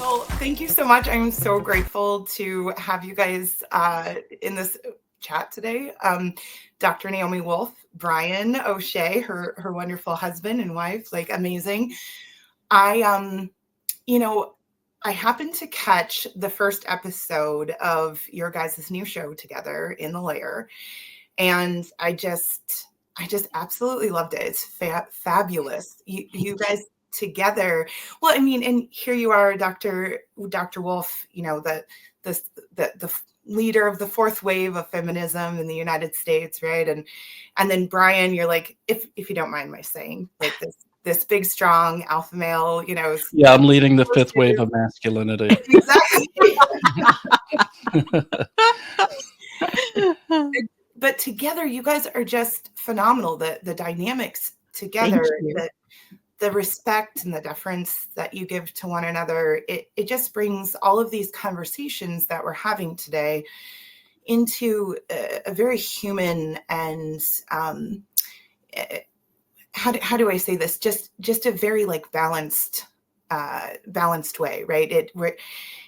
Well, thank you so much. I'm so grateful to have you guys in this chat today. Dr. Naomi Wolf, Brian O'Shea, her wonderful husband and wife, like amazing. I I happened to catch the first episode of your guys' new show together, In the Lair, and I just absolutely loved it. It's fabulous. You guys together. Well, I mean, and here you are, Dr. Wolf, the leader of the fourth wave of feminism in the United States, right? And then Brian, you're like, if you don't mind my saying, like this big, strong alpha male, Yeah, I'm leading the fifth wave of masculinity. Exactly. But together, you guys are just phenomenal. The dynamics together, the respect and the deference that you give to one another, it just brings all of these conversations that we're having today into a very human and how do I say this? Just a very like balanced way, right?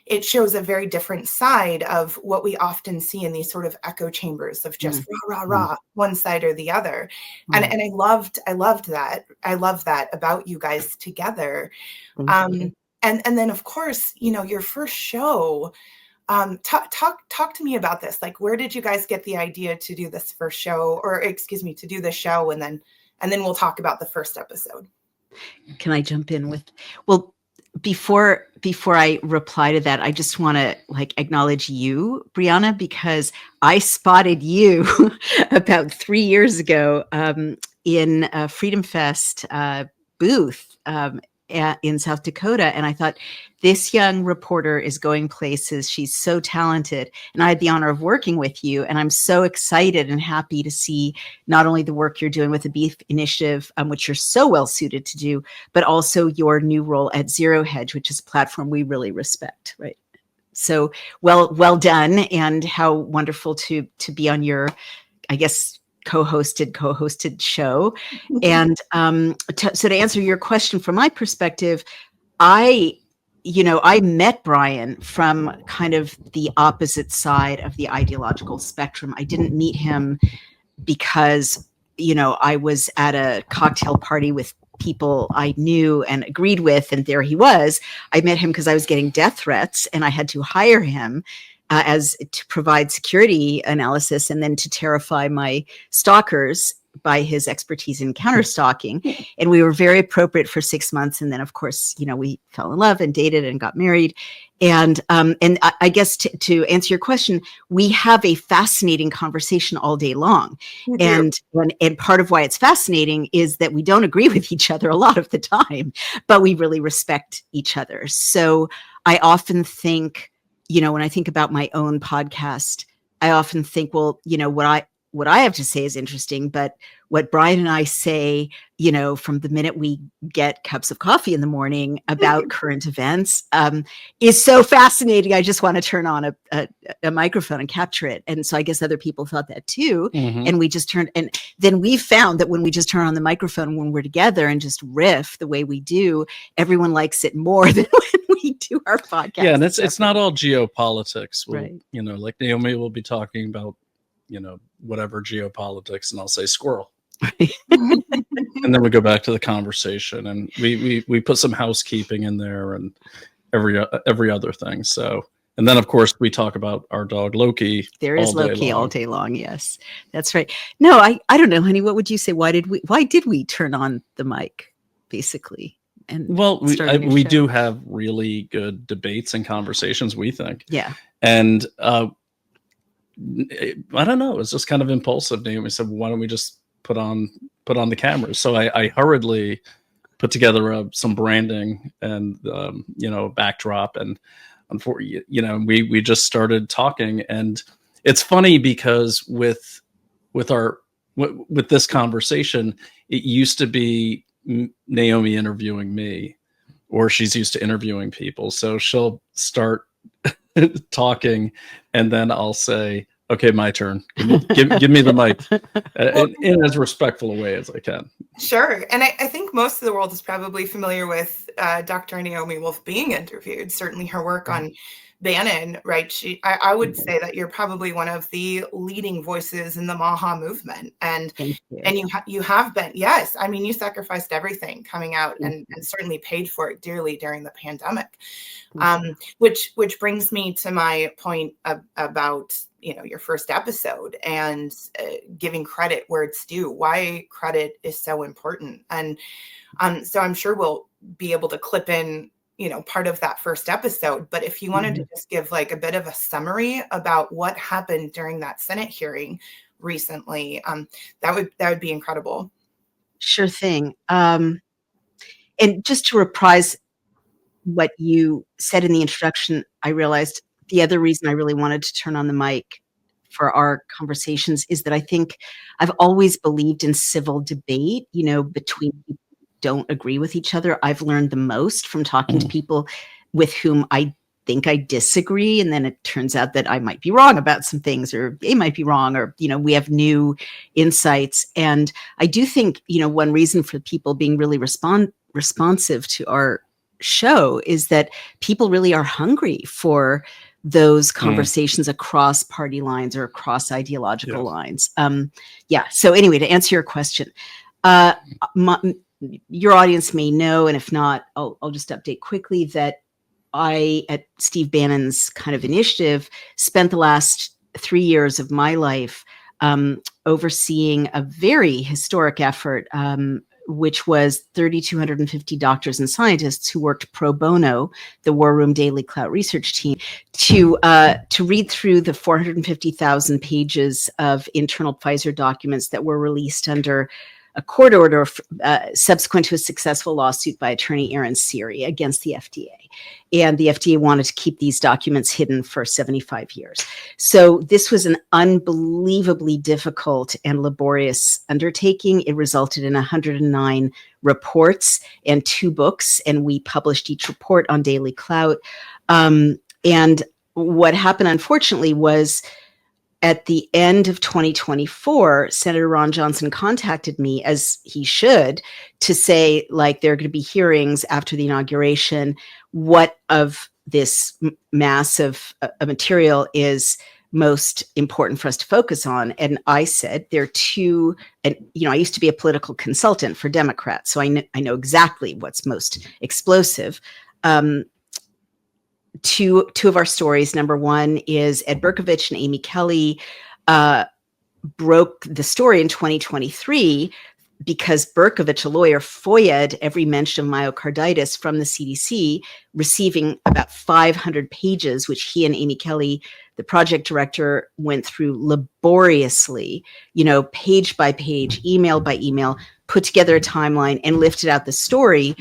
It shows a very different side of what we often see in these sort of echo chambers of just rah, rah, rah, one side or the other. And I loved that. I love that about you guys together. And then of course, your first show, talk to me about this. Like, where did you guys get the idea to do this first show, or excuse me, to do the show? And then we'll talk about the first episode. Can I jump in with, well, before I reply to that, I just want to acknowledge you, Breeauna, because I spotted you about 3 years ago in a Freedom Fest booth in South Dakota. And I thought, this young reporter is going places. She's so talented. And I had the honor of working with you. And I'm so excited and happy to see not only the work you're doing with the Beef Initiative, which you're so well suited to do, but also your new role at Zero Hedge, which is a platform we really respect, right? So well done. And how wonderful to be on your, I guess, co-hosted show. And so to answer your question from my perspective, I met Brian from kind of the opposite side of the ideological spectrum. I didn't meet him because, I was at a cocktail party with people I knew and agreed with, and there he was. I met him because I was getting death threats and I had to hire him as to provide security analysis and then to terrify my stalkers by his expertise in counter-stalking. And we were very appropriate for 6 months. And then, of course, we fell in love and dated and got married. And I guess to answer your question, we have a fascinating conversation all day long. And part of why it's fascinating is that we don't agree with each other a lot of the time, but we really respect each other. So I often think, when I think about my own podcast, I often think, well, what I have to say is interesting, but what Brian and I say, from the minute we get cups of coffee in the morning about current events, is so fascinating. I just want to turn on a microphone and capture it. And so I guess other people thought that too. And we just turned, and then we found that when we just turn on the microphone when we're together and just riff the way we do, everyone likes it more than when we do our podcast. Yeah, and it's not all geopolitics. Right. Like Naomi will be talking about whatever geopolitics, and I'll say squirrel. And then we go back to the conversation, and we put some housekeeping in there and every other thing. So, and then of course we talk about our dog Loki. There is Loki all day long. Yes, that's right. No, I don't know, honey. What would you say? Why did we turn on the mic, basically? And well, we do have really good debates and conversations, we think. Yeah. And I don't know. It was just kind of impulsive. Naomi said, "Why don't we just put on the cameras?" So I hurriedly put together some branding and backdrop, and we just started talking. And it's funny because with this conversation, it used to be Naomi interviewing me, or she's used to interviewing people. So she'll start talking, and then I'll say, Okay, my turn. Give me the mic in as respectful a way as I can. Sure. And I think most of the world is probably familiar with Dr. Naomi Wolf being interviewed. Certainly her work on Bannon, right? I would say that you're probably one of the leading voices in the Maha movement. And you have been, yes. I mean, you sacrificed everything coming out and certainly paid for it dearly during the pandemic. Which brings me to my point about, your first episode and giving credit where it's due, why credit is so important. And so I'm sure we'll be able to clip in, part of that first episode. But if you wanted to just give like a bit of a summary about what happened during that Senate hearing recently, that would be incredible. Sure thing. And just to reprise what you said in the introduction, I realized the other reason I really wanted to turn on the mic for our conversations is that I think I've always believed in civil debate, between people who don't agree with each other. I've learned the most from talking to people with whom I think I disagree. And then it turns out that I might be wrong about some things, or they might be wrong, or, we have new insights. And I do think, one reason for people being really responsive to our show is that people really are hungry for those conversations across party lines or across ideological lines. So anyway, to answer your question, your audience may know, and if not, I'll just update quickly that I, at Steve Bannon's kind of initiative, spent the last 3 years of my life overseeing a very historic effort, which was 3,250 doctors and scientists who worked pro bono, the War Room Daily Clout research team, to read through the 450,000 pages of internal Pfizer documents that were released under a court order subsequent to a successful lawsuit by attorney Aaron Siri against the FDA. And the FDA wanted to keep these documents hidden for 75 years. So this was an unbelievably difficult and laborious undertaking. It resulted in 109 reports and 2 books, and we published each report on Daily Clout. And what happened, unfortunately, was at the end of 2024, Senator Ron Johnson contacted me, as he should, to say, like, there are going to be hearings after the inauguration. What of this mass of material is most important for us to focus on? And I said, there are 2, and I used to be a political consultant for Democrats, so I know exactly what's most explosive. Two of our stories. Number one is Ed Berkovich and Amy Kelly broke the story in 2023 because Berkovich, a lawyer, FOIA'd every mention of myocarditis from the CDC, receiving about 500 pages, which he and Amy Kelly, the project director, went through laboriously, page by page, email by email, put together a timeline and lifted out the story.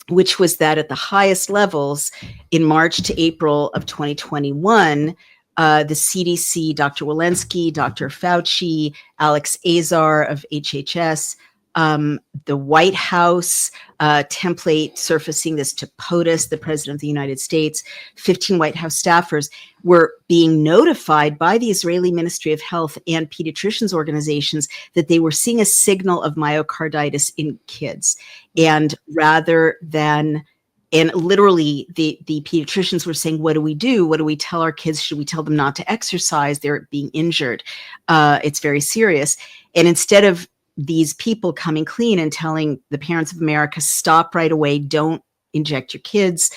Which was that at the highest levels in March to April of 2021, the CDC, Dr. Walensky, Dr. Fauci, Alex Azar of HHS, the White House template surfacing this to POTUS, the President of the United States, 15 White House staffers were being notified by the Israeli Ministry of Health and pediatricians organizations that they were seeing a signal of myocarditis in kids. And rather than, and literally the pediatricians were saying, what do we do? What do we tell our kids? Should we tell them not to exercise? They're being injured. It's very serious. And instead of these people coming clean and telling the parents of America, stop right away, don't inject your kids,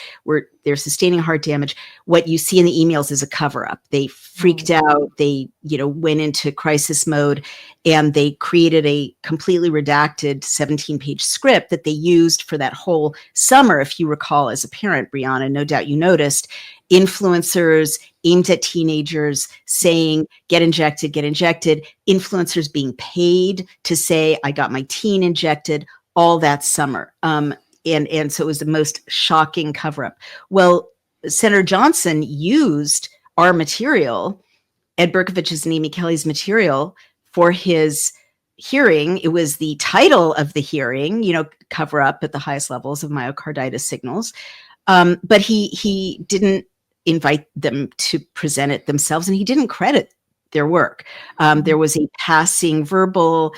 they're sustaining heart damage, what you see in the emails is a cover-up. They freaked out, they went into crisis mode, and they created a completely redacted 17-page script that they used for that whole summer. If you recall, as a parent, Breeauna, no doubt you noticed, influencers aimed at teenagers saying, get injected, influencers being paid to say, I got my teen injected, all that summer. And so it was the most shocking cover-up. Well, Senator Johnson used our material, Ed Berkovich's and Amy Kelly's material, for his hearing. It was the title of the hearing, cover up at the highest levels of myocarditis signals. But he didn't invite them to present it themselves, and he didn't credit their work. There was a passing verbal,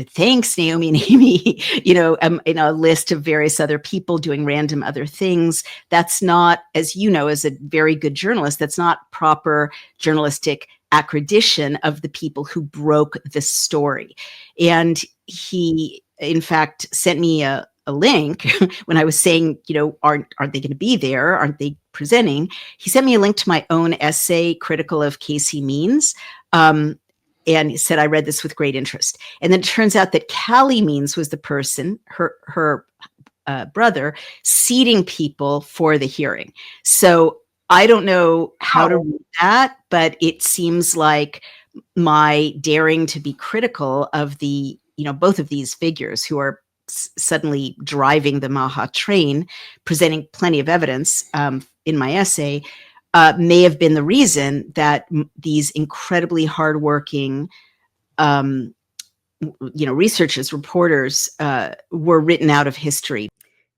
thanks, Naomi and Amy, in a list of various other people doing random other things. That's not, as you know, as a very good journalist, that's not proper journalistic accreditation of the people who broke the story. And he, in fact, sent me a link when I was saying, aren't they going to be there? Aren't they presenting? He sent me a link to my own essay critical of Casey Means. And he said, I read this with great interest. And then it turns out that Callie Means was the person, her brother, seating people for the hearing. So I don't know how to read that, but it seems like my daring to be critical of the, both of these figures who are suddenly driving the Maha train, presenting plenty of evidence in my essay, may have been the reason that these incredibly hardworking, researchers, reporters were written out of history.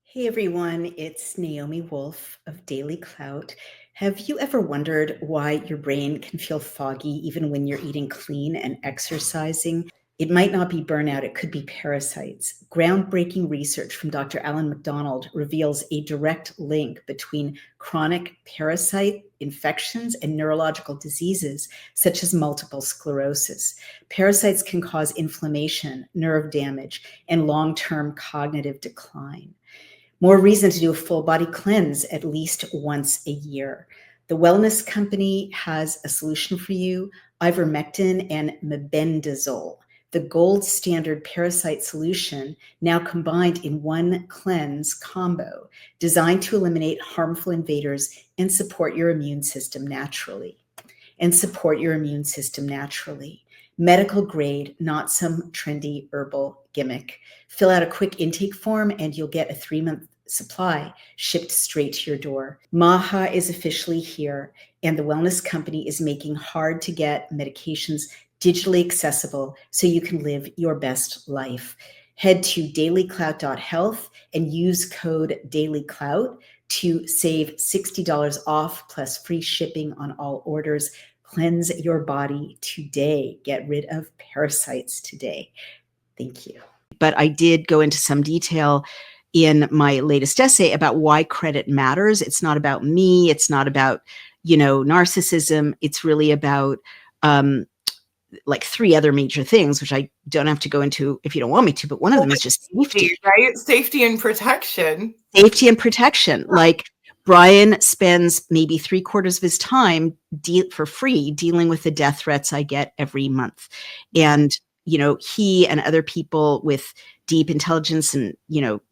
Hey everyone, it's Naomi Wolf of Daily Clout. Have you ever wondered why your brain can feel foggy even when you're eating clean and exercising? It might not be burnout, it could be parasites. Groundbreaking research from Dr. Alan MacDonald reveals a direct link between chronic parasite infections and neurological diseases, such as multiple sclerosis. Parasites can cause inflammation, nerve damage, and long-term cognitive decline. More reason to do a full body cleanse at least once a year. The wellness company has a solution for you, ivermectin and mebendazole, the gold standard parasite solution now combined in one cleanse combo, designed to eliminate harmful invaders and support your immune system naturally. Medical grade, not some trendy herbal gimmick. Fill out a quick intake form and you'll get a 3-month supply shipped straight to your door. Maha is officially here, and the wellness company is making hard to get medications digitally accessible so you can live your best life. Head to dailyclout.health and use code dailyclout to save $60 off plus free shipping on all orders. Cleanse your body today. Get rid of parasites today. Thank you. But I did go into some detail in my latest essay about why credit matters. It's not about me. It's not about, narcissism. It's really about like 3 other major things, which I don't have to go into if you don't want me to, but one of them is just safety. Right? Safety and protection. Safety and protection. Like Brian spends maybe 3/4 of his time for free dealing with the death threats I get every month. And, he and other people with deep intelligence and,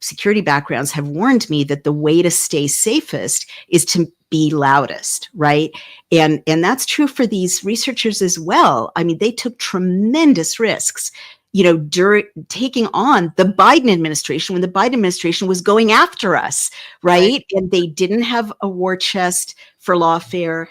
security backgrounds have warned me that the way to stay safest is to be loudest, right? And that's true for these researchers as well. I mean, they took tremendous risks, during taking on the Biden administration when the Biden administration was going after us, right? And they didn't have a war chest for lawfare.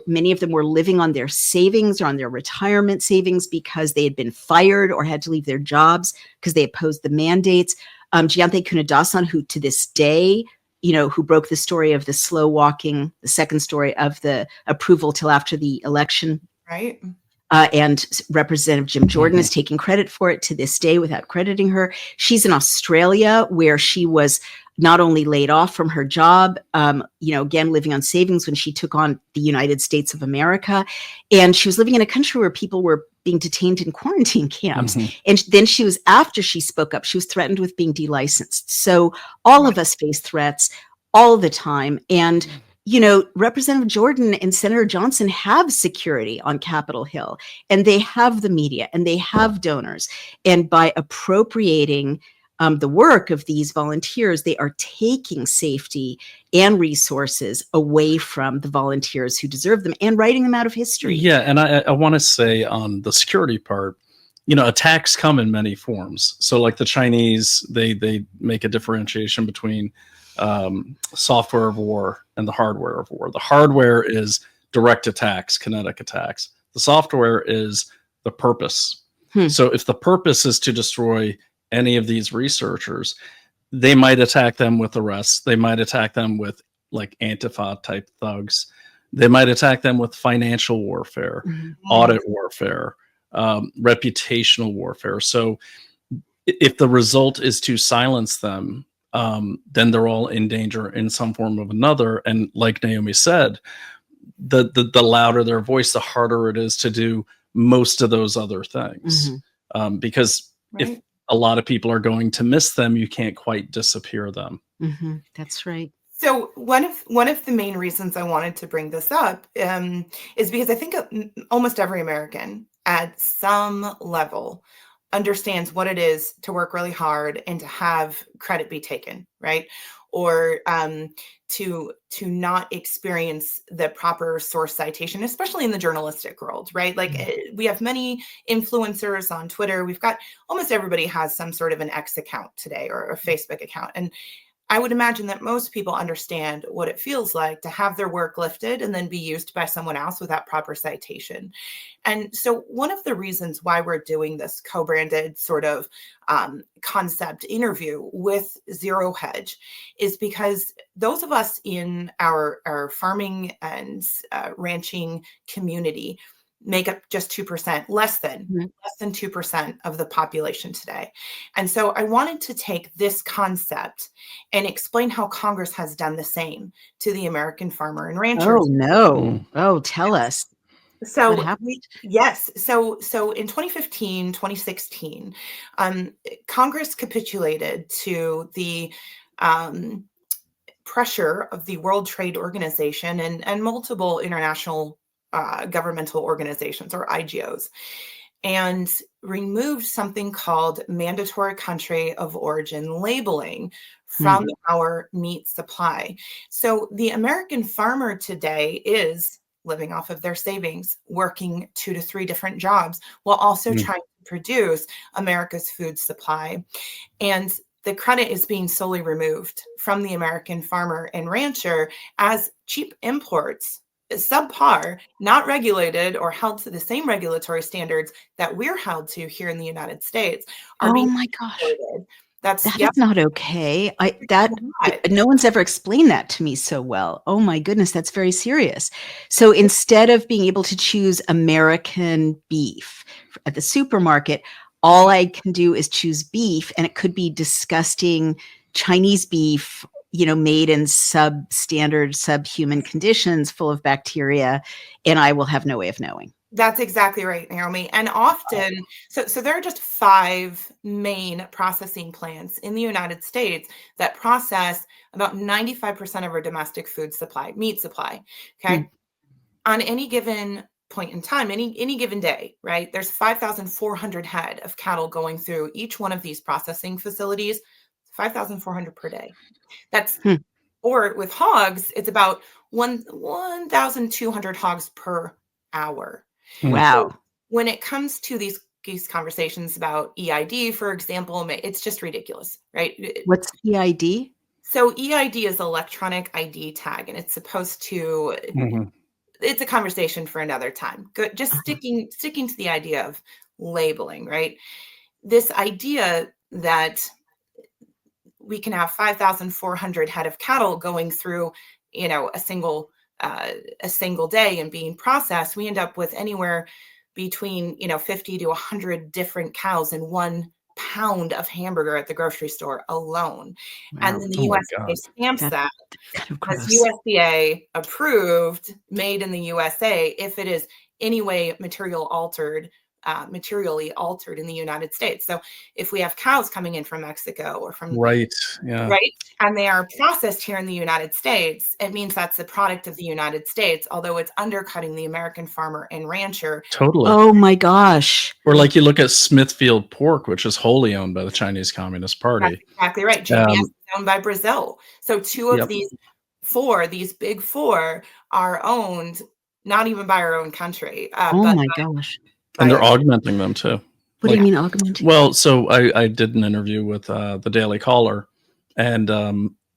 Many of them were living on their savings or on their retirement savings because they had been fired or had to leave their jobs because they opposed the mandates. Jayanthe Kunadasan, who to this day, who broke the story of the slow walking, the second story of the approval till after the election. Right. And Representative Jim Jordan is taking credit for it to this day without crediting her. She's in Australia, where she was not only laid off from her job, again, living on savings when she took on the United States of America. And she was living in a country where people were being detained in quarantine camps. And then after she spoke up, she was threatened with being delicensed. So all of us face threats all the time. And Representative Jordan and Senator Johnson have security on Capitol Hill, and they have the media, and they have donors. And by appropriating the work of these volunteers, they are taking safety and resources away from the volunteers who deserve them and writing them out of history. Yeah, and I want to say on the security part, attacks come in many forms. So like the Chinese, they make a differentiation between software of war and the hardware of war. The hardware is direct attacks, kinetic attacks. The software is the purpose. So if the purpose is to destroy any of these researchers, they might attack them with arrests. They might attack them with like Antifa type thugs, they might attack them with financial warfare, audit warfare, reputational warfare. So if the result is to silence them, then they're all in danger in some form of another. And like Naomi said, the louder their voice, the harder it is to do most of those other things. Because if a lot of people are going to miss them, you can't quite disappear them. That's right. So one of the main reasons I wanted to bring this up is because I think almost every American at some level understands what it is to work really hard and to have credit be taken, right? Or to not experience the proper source citation, especially in the journalistic world, right? Like we have many influencers on Twitter. We've got almost everybody has some sort of an X account today or a Facebook account. And I would imagine that most people understand what it feels like to have their work lifted and then be used by someone else without proper citation. And so one of the reasons why we're doing this co-branded sort of concept interview with Zero Hedge is because those of us in our farming and ranching community make up just 2%, less than 2% of the population today. And so I wanted to take this concept and explain how Congress has done the same to the American farmer and rancher. Oh, no. Oh, tell us. So what happened? So in 2015, 2016, Congress capitulated to the pressure of the World Trade Organization and multiple international governmental organizations, or IGOs, and removed something called mandatory country of origin labeling from our meat supply. So the American farmer today is living off of their savings, working 2 to 3 different jobs, while also trying to produce America's food supply. And the credit is being solely removed from the American farmer and rancher as cheap imports, subpar, not regulated or held to the same regulatory standards that we're held to here in the United States, are being my gosh. imported. That is not okay. No one's ever explained that to me so well. Oh my goodness, that's very serious. So instead of being able to choose American beef at the supermarket, all I can do is choose beef, and it could be disgusting Chinese beef, made in substandard, subhuman conditions, full of bacteria, and I will have no way of knowing. That's exactly right, Naomi. And often, so there are just 5 main processing plants in the United States that process about 95% of our domestic food supply, meat supply. Okay. On any given point in time, any given day, right? There's 5,400 head of cattle going through each one of these processing facilities, 5,400 per day. That's, or with hogs, it's about 1,200 hogs per hour. Wow. So when it comes to these conversations about EID, for example, it's just ridiculous, right? What's EID? So EID is electronic ID tag, and it's supposed to, it's a conversation for another time. Good. Just sticking to the idea of labeling, right? This idea that we can have 5,400 head of cattle going through, a single day and being processed, we end up with anywhere between 50 to 100 different cows in 1 pound of hamburger at the grocery store alone. Wow. And then the USDA stamps that as USDA approved, made in the USA, if it is any way materially altered in the United States. So if we have cows coming in from Mexico or from right, and they are processed here in the United States, it means that's the product of the United States, although it's undercutting the American farmer and rancher. Totally. Oh my gosh. Or like you look at Smithfield pork, which is wholly owned by the Chinese Communist Party. That's exactly right. JBS is owned by Brazil. So 2 of these big 4 are owned not even by our own country. Oh my gosh. And they're augmenting them too. What do you mean augmenting? Well, so I did an interview with the Daily Caller, and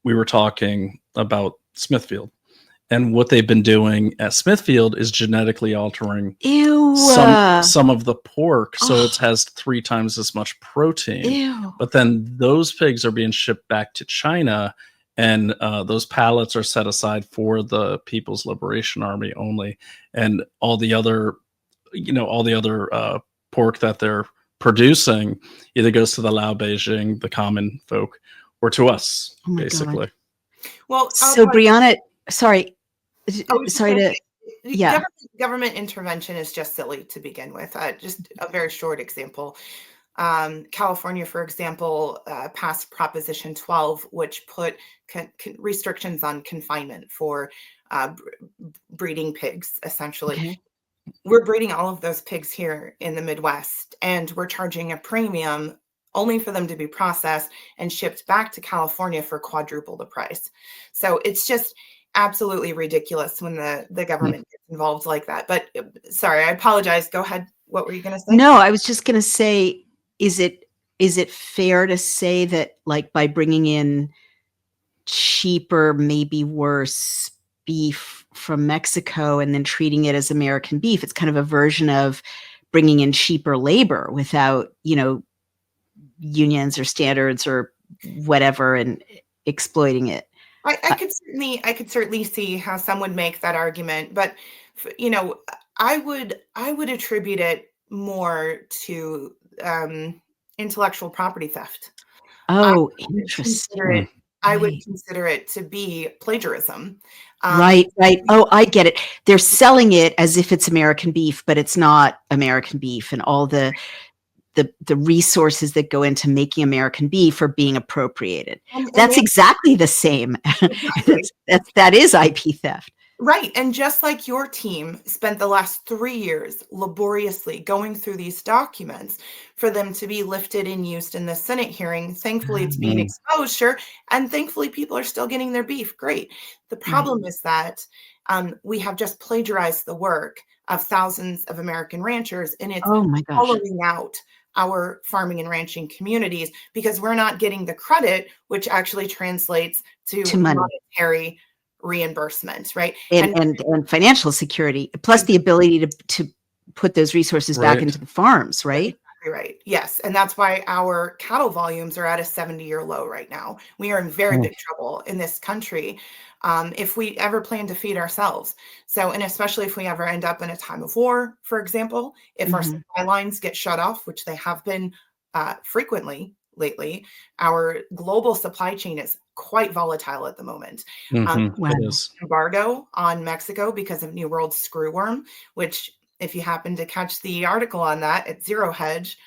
we were talking about Smithfield. And what they've been doing at Smithfield is genetically altering some of the pork, so it has 3 times as much protein. But then those pigs are being shipped back to China, and those pallets are set aside for the People's Liberation Army only, and all the other pork that they're producing either goes to the Lao Beijing, the common folk, or to us, Oh my basically. God. Well, So Breeauna, sorry, sorry to, yeah. Government intervention is just silly to begin with. Just a very short example. California, for example, passed Proposition 12, which put restrictions on confinement for breeding pigs, essentially. Okay. We're breeding all of those pigs here in the Midwest, and we're charging a premium only for them to be processed and shipped back to California for quadruple the price. So it's just absolutely ridiculous when the government gets involved like that. But sorry, I apologize. Go ahead. What were you going to say? No, I was just going to say, is it fair to say that, like, by bringing in cheaper, maybe worse beef from Mexico and then treating it as American beef, it's kind of a version of bringing in cheaper labor without, unions or standards or whatever, and exploiting it? I could certainly see how some would make that argument, but I would attribute it more to intellectual property theft. Oh, interesting. I would consider it to be plagiarism. Right. Oh, I get it. They're selling it as if it's American beef, but it's not American beef, and all the resources that go into making American beef are being appropriated. That's exactly the same. Exactly. That is IP theft. Right. And just like your team spent the last 3 years laboriously going through these documents for them to be lifted and used in the Senate hearing, thankfully it's being exposed, sure. And thankfully people are still getting their beef. Great. The problem is that we have just plagiarized the work of thousands of American ranchers, and it's hollowing out our farming and ranching communities because we're not getting the credit, which actually translates to monetary reimbursement, right? And financial security, plus the ability to put those resources back into the farms, right? Right. Yes. And that's why our cattle volumes are at a 70-year low right now. We are in very big trouble in this country if we ever plan to feed ourselves. So, and especially if we ever end up in a time of war, for example, if our supply lines get shut off, which they have been frequently lately, our global supply chain is quite volatile at the moment. It is. Embargo on Mexico because of New World screwworm, which, if you happen to catch the article on that at Zero Hedge,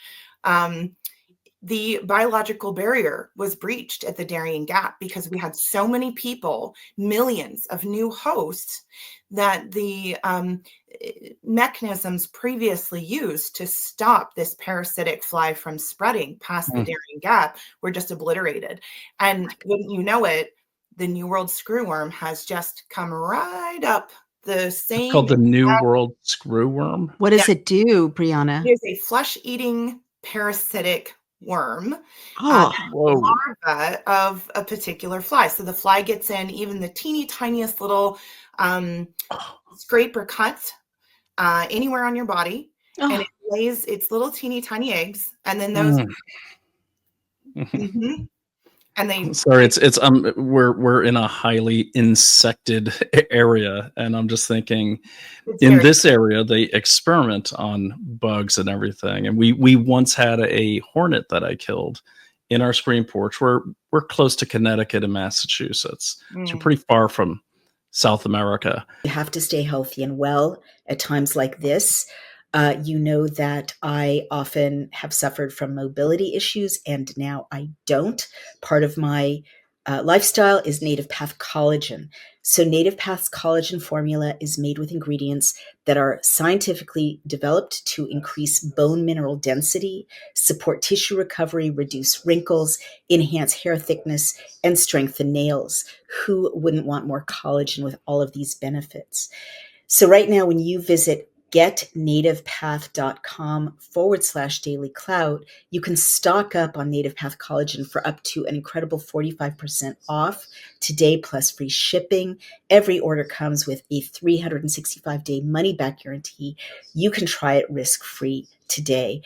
the biological barrier was breached at the Darien Gap because we had so many people, millions of new hosts, that the mechanisms previously used to stop this parasitic fly from spreading past the Darien Gap were just obliterated. And wouldn't you know it, the New World screwworm has just come right up the same. It's called the New World screwworm. What does it do, Breeauna? It is a flesh-eating parasitic worm, larva of a particular fly. So the fly gets in even the teeny tiniest little scrape or cut anywhere on your body, and it lays its little teeny tiny eggs, and then those. And they it's we're in a highly insected area, and I'm just thinking in this area they experiment on bugs and everything. And we once had a hornet that I killed in our screen porch. We're close to Connecticut and Massachusetts, so pretty far from South America. You have to stay healthy and well at times like this. You know that I often have suffered from mobility issues, and now I don't. Part of my lifestyle is Native Path collagen. So Native Path's collagen formula is made with ingredients that are scientifically developed to increase bone mineral density, support tissue recovery, reduce wrinkles, enhance hair thickness, and strengthen nails. Who wouldn't want more collagen with all of these benefits? So right now, when you visit getnativepath.com/daily clout, you can stock up on Native Path collagen for up to an incredible 45% off today, plus free shipping. Every order comes with a 365-day money-back guarantee. You can try it risk-free today.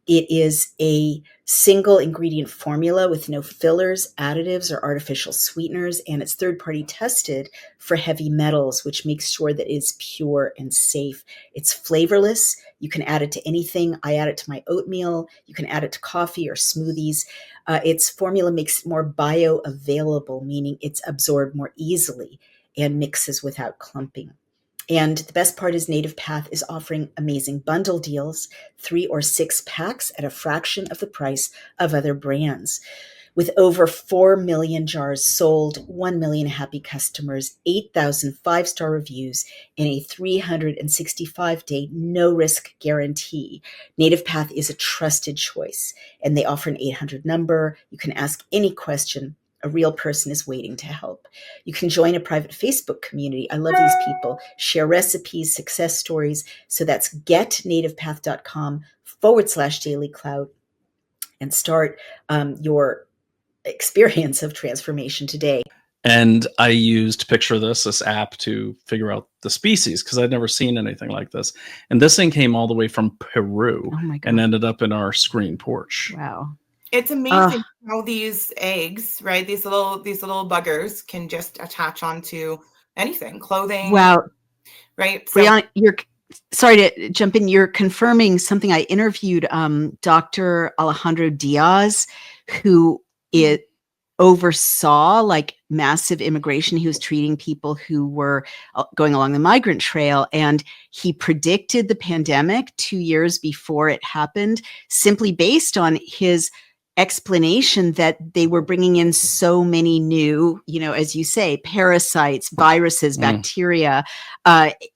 It is a single ingredient formula with no fillers, additives, or artificial sweeteners, and it's third-party tested for heavy metals, which makes sure that it's pure and safe. It's flavorless. You can add it to anything. I add it to my oatmeal. You can add it to coffee or smoothies. Its formula makes it more bioavailable, meaning it's absorbed more easily and mixes without clumping. And the best part is Native Path is offering amazing bundle deals, 3 or 6 packs at a fraction of the price of other brands. With over 4 million jars sold, 1 million happy customers, 8,000 5-star reviews, and a 365-day no-risk guarantee, Native Path is a trusted choice, and they offer an 800 number. You can ask any question. A real person is waiting to help. You can join a private Facebook community. I love these people. Share recipes, success stories. So that's getnativepath.com/dailycloud and start your experience of transformation today. And I used Picture this app to figure out the species because I'd never seen anything like this. And this thing came all the way from Peru and ended up in our screen porch. Wow. It's amazing how these eggs, right? These little buggers can just attach onto anything, clothing. Wow. Right. So, Breeauna, sorry to jump in. You're confirming something. I interviewed Dr. Alejandro Diaz, who oversaw like massive immigration. He was treating people who were going along the migrant trail, and he predicted the pandemic 2 years before it happened, simply based on his explanation that they were bringing in so many new, as you say, parasites, viruses, bacteria,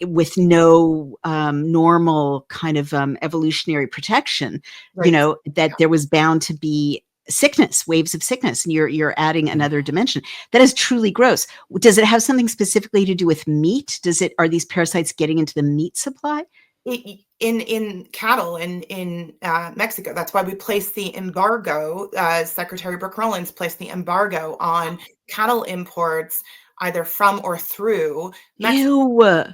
with no normal kind of evolutionary protection, right. that there was bound to be sickness, waves of sickness, and you're adding another dimension. That is truly gross. Does it have something specifically to do with meat? Are these parasites getting into the meat supply? In cattle in Mexico. That's why we placed the embargo. Secretary Brooke Rollins placed the embargo on cattle imports, either from or through Mexico. Ew.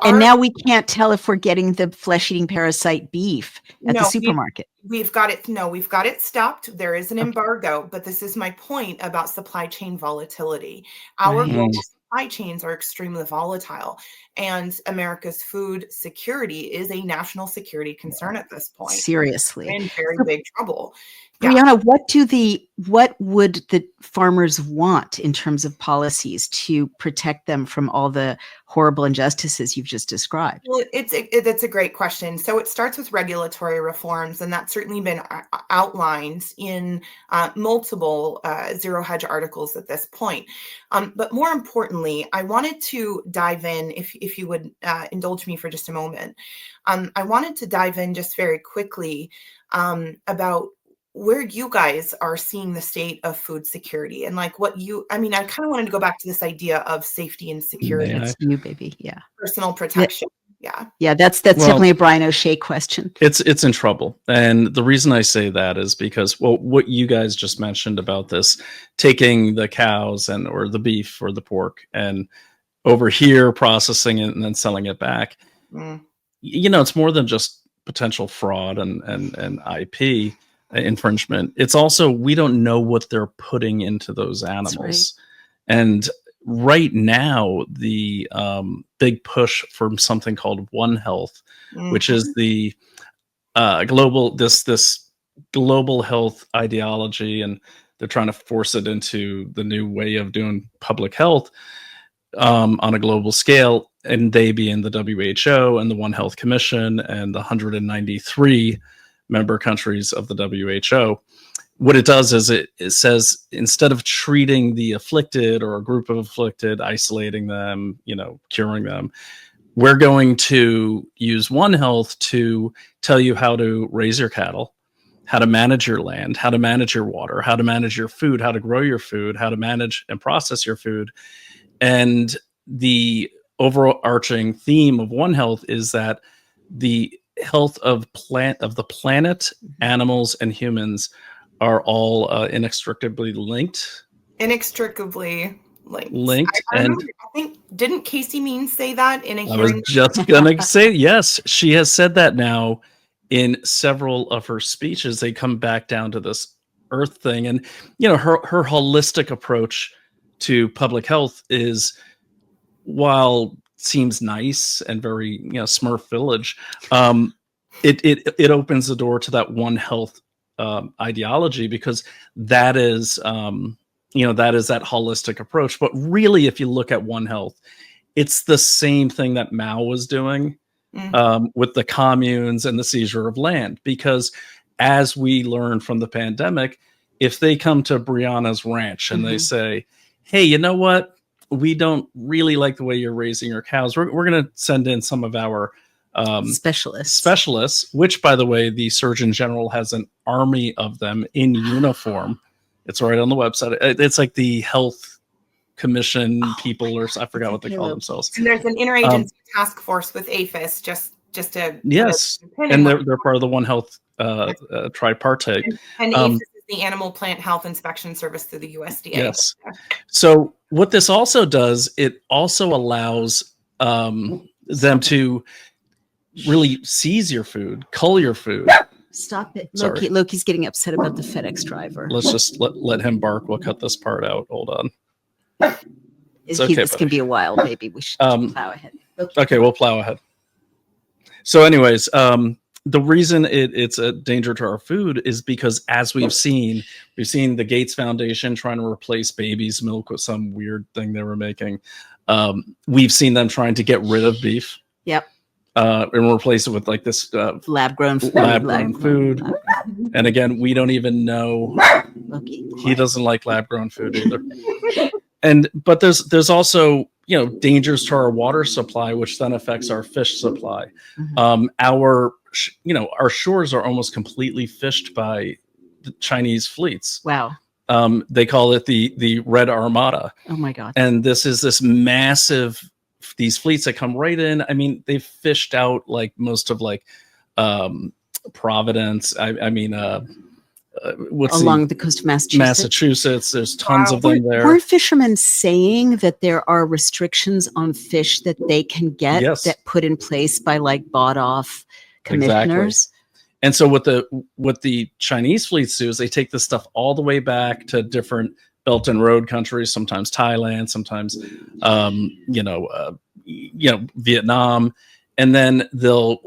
And now we can't tell if we're getting the flesh-eating parasite beef at the supermarket. We've got it. No, we've got it stopped. There is an embargo, but this is my point about supply chain volatility. Our global supply chains are extremely volatile, and America's food security is a national security concern at this point. Seriously. We're in very big trouble. Breeauna, what would the farmers want in terms of policies to protect them from all the horrible injustices you've just described? Well, it's a great question. So it starts with regulatory reforms, and that's certainly been outlined in multiple Zero Hedge articles at this point. But more importantly, I wanted to dive in, if you would indulge me for just a moment. I wanted to dive in just very quickly about where you guys are seeing the state of food security and like I kind of wanted to go back to this idea of safety and security. That's you, baby. Yeah. Personal protection. Yeah. That's definitely a Brian O'Shea question. It's in trouble. And the reason I say that is because, what you guys just mentioned about this, taking the cows or the beef or the pork and over here processing it and then selling it back, it's more than just potential fraud and IP infringement. It's also, we don't know what they're putting into those animals. And right now, the big push from something called One Health, which is the global health ideology, and they're trying to force it into the new way of doing public health on a global scale, and they being the WHO and the One Health Commission and the 193 member countries of the WHO. What it does is it says, instead of treating the afflicted or a group of afflicted, isolating them, curing them, we're going to use One Health to tell you how to raise your cattle, how to manage your land, how to manage your water, how to manage your food, how to grow your food, how to manage and process your food. And the overarching theme of One Health is that the health of the planet, animals, and humans are all inextricably linked. Linked. I think, didn't Casey Means say that in a hearing? I was just gonna say, yes, she has said that now in several of her speeches, they come back down to this earth thing. And, her holistic approach to public health is, while seems nice and very, Smurf Village, it opens the door to that One Health ideology, because that is, that holistic approach. But really, if you look at One Health, it's the same thing that Mao was doing with the communes and the seizure of land. Because as we learned from the pandemic, if they come to Breeauna's ranch and they say, hey, you know what? We don't really like the way you're raising your cows. We're going to send in some of our specialists, which, by the way, the Surgeon General has an army of them in uniform. It's right on the website. It's like the health commission people, or I forgot what they call themselves. And there's an interagency task force with APHIS, just to and they're part of the One Health tripartite. And APHIS is the Animal Plant Health Inspection Service through the USDA. Yes. So what this also does, it also allows them to really seize your food, cull your food. Stop it. Loki's getting upset about the FedEx driver. Let's just let him bark. We'll cut this part out. Hold on. This can be a while. Maybe we should plow ahead. Okay, we'll plow ahead. So anyways, the reason it's a danger to our food is because, as we've seen the Gates Foundation trying to replace baby's milk with some weird thing they were making. We've seen them trying to get rid of beef. Yep. And replace it with like this lab-grown food. And again, we don't even know. He doesn't like lab-grown food either. But there's also, dangers to our water supply, which then affects our fish supply. Our shores are almost completely fished by the Chinese fleets. Wow. They call it the Red Armada. Oh my God. And this massive, these fleets that come right in. I mean, they've fished out like most of Providence. Along the coast of Massachusetts. There's tons of them there. Weren't fishermen saying that there are restrictions on fish that they can get that put in place by bought off commissioners? Exactly. And so what the Chinese fleets do is they take this stuff all the way back to different Belt and Road countries, sometimes Thailand, sometimes Vietnam, and then they'll,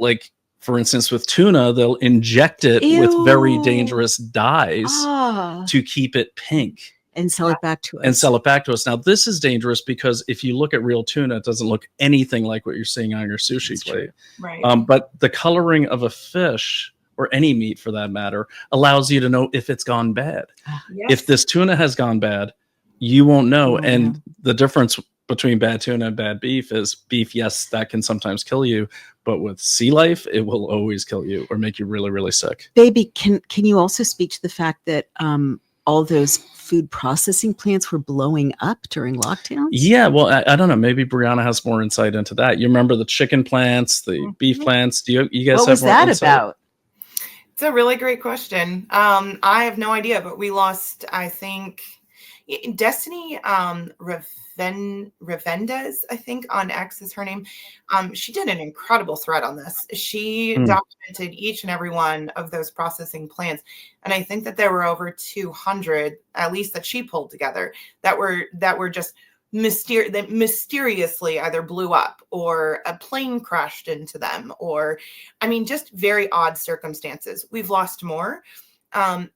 for instance, with tuna, they'll inject it with very dangerous dyes to keep it pink and sell it back to us. Now, this is dangerous because if you look at real tuna, it doesn't look anything like what you're seeing on your sushi plate. Right. But the coloring of a fish, or any meat for that matter, allows you to know if it's gone bad. Yes. If this tuna has gone bad, you won't know. The difference between bad tuna and bad beef is beef, yes, that can sometimes kill you, but with sea life, it will always kill you or make you really, really sick. Baby, can you also speak to the fact that all those food processing plants were blowing up during lockdowns? Yeah, well, I don't know. Maybe Breeauna has more insight into that. You remember the chicken plants, the beef plants? Do you guys what have was more that insight? about? It's a really great question. I have no idea, but we lost, I think, Destiny Revendez, I think, on X is her name. She did an incredible thread on this. She documented each and every one of those processing plants. And I think that there were over 200, at least, that she pulled together that were just that mysteriously either blew up or a plane crashed into them, or, just very odd circumstances. We've lost more.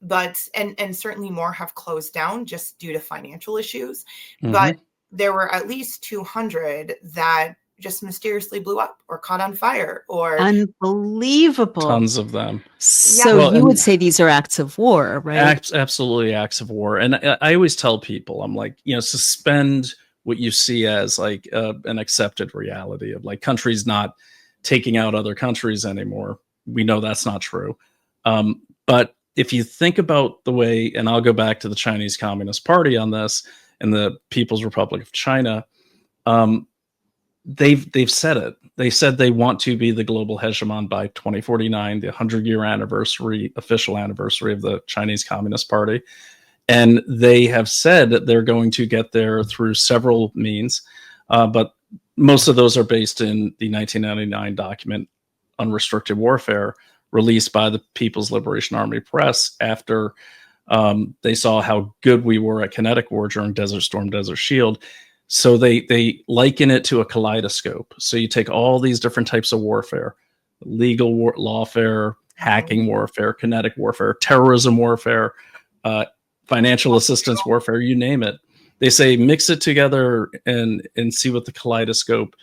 But certainly more have closed down just due to financial issues. But there were at least 200 that just mysteriously blew up or caught on fire, or unbelievable. Tons of them. So you would say these are acts of war, right? Absolutely acts of war. And I always tell people, I'm like, suspend what you see as an accepted reality of countries not taking out other countries anymore. We know that's not true. But if you think about the way, and I'll go back to the Chinese Communist Party on this and the People's Republic of China, they've said it. They said they want to be the global hegemon by 2049, the 100-year anniversary, official anniversary of the Chinese Communist Party. And they have said that they're going to get there through several means, but most of those are based in the 1999 document, Unrestricted Warfare, released by the People's Liberation Army Press after they saw how good we were at kinetic war during Desert Storm, Desert Shield. So they liken it to a kaleidoscope. So you take all these different types of warfare: legal lawfare, hacking warfare, kinetic warfare, terrorism warfare, financial assistance warfare, you name it. They say mix it together and see what the kaleidoscope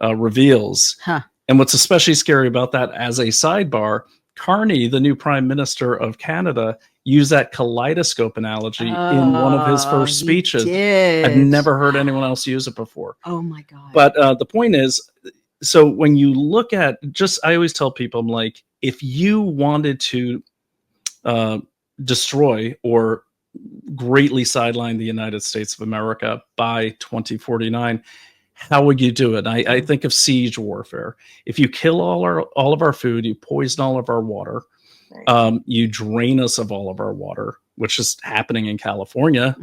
reveals. Huh. And what's especially scary about that, as a sidebar, Carney, the new Prime Minister of Canada, used that kaleidoscope analogy in one of his first speeches. I've never heard anyone else use it before. Oh my God. But the point is, so when you look at, I always tell people, I'm like, if you wanted to destroy or greatly sideline the United States of America by 2049, how would you do it? I think of siege warfare. If you kill all of our food, you poison all of our water, right. You drain us of all of our water, which is happening in California,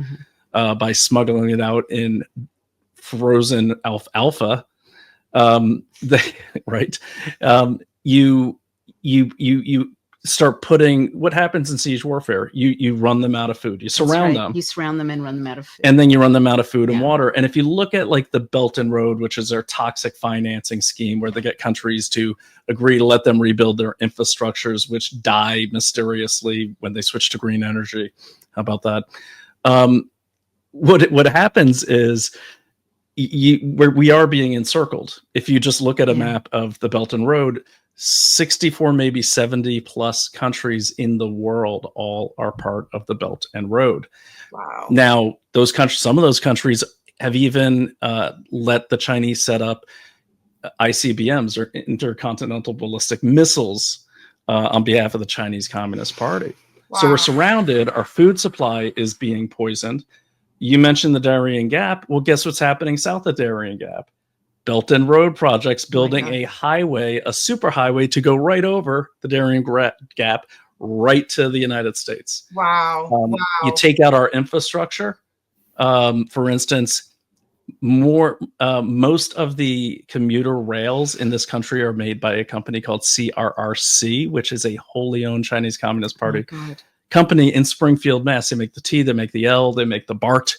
by smuggling it out in frozen alfalfa. Right. You start putting, what happens in siege warfare? You run them out of food. You surround them. You surround them and run them out of food. And then you run them out of food and water. And if you look at like the Belt and Road, which is their toxic financing scheme, where they get countries to agree to let them rebuild their infrastructures, which die mysteriously when they switch to green energy. How about that? What happens is we are being encircled. If you just look at a map of the Belt and Road, 64, maybe 70 plus countries in the world all are part of the Belt and Road. Wow. Now, those countries, some of those countries have even let the Chinese set up ICBMs, or intercontinental ballistic missiles, on behalf of the Chinese Communist Party. Wow. So we're surrounded. Our food supply is being poisoned. You mentioned the Darien Gap. Well, guess what's happening south of Darien Gap? Belt and Road projects building a highway, a super highway, to go right over the Darien Gap, right to the United States. Wow. You take out our infrastructure. For instance, most of the commuter rails in this country are made by a company called CRRC, which is a wholly owned Chinese Communist Party company in Springfield, Mass. They make the T, they make the L, they make the BART,